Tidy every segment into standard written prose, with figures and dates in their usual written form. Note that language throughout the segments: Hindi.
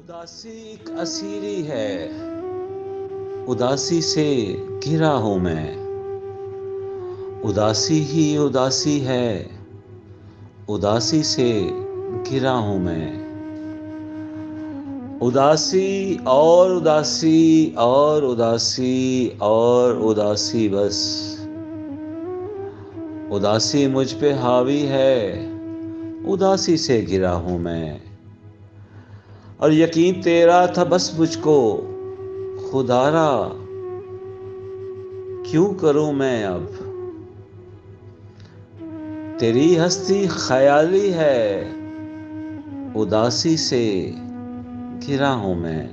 उदासी एक असीरी है, उदासी से घिरा हूँ मैं। उदासी ही उदासी है, उदासी से घिरा हूँ मैं। उदासी और उदासी और उदासी और उदासी बस। उदासी मुझ पे हावी है, उदासी से घिरा हूँ मैं। और यकीन तेरा था बस मुझको, खुदारा क्यों करूं मैं अब। तेरी हस्ती ख्याली है, उदासी से घिरा हूं मैं।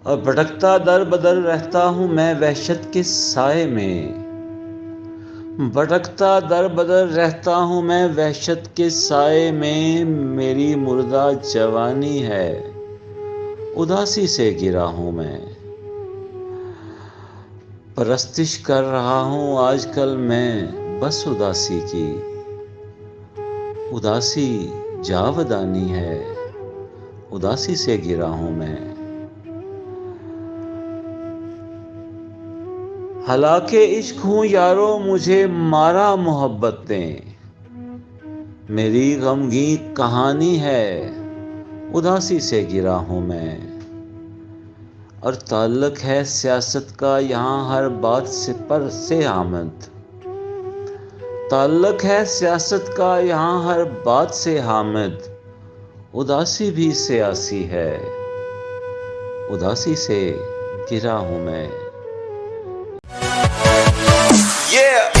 और भटकता दर बदर रहता हूं मैं वहशत के साए में। भटकता दर बदर रहता हूं मैं वहशत के साए में। मेरी मुर्दा जवानी है, उदासी से घिरा हूं मैं। परस्तिश कर रहा हूं आजकल मैं बस उदासी की। उदासी जावदानी है, उदासी से घिरा हूं मैं। हालांकि इश्क हूं यारो मुझे मारा मोहब्बत ने। मेरी गमगीन कहानी है, उदासी से घिरा हूं मैं। और ताल्लुक है सियासत का यहाँ हर बात से आमद। ताल्लुक है सियासत का यहाँ हर बात से हामिद। उदासी भी सियासी है, उदासी से घिरा हूं मैं। Yeah.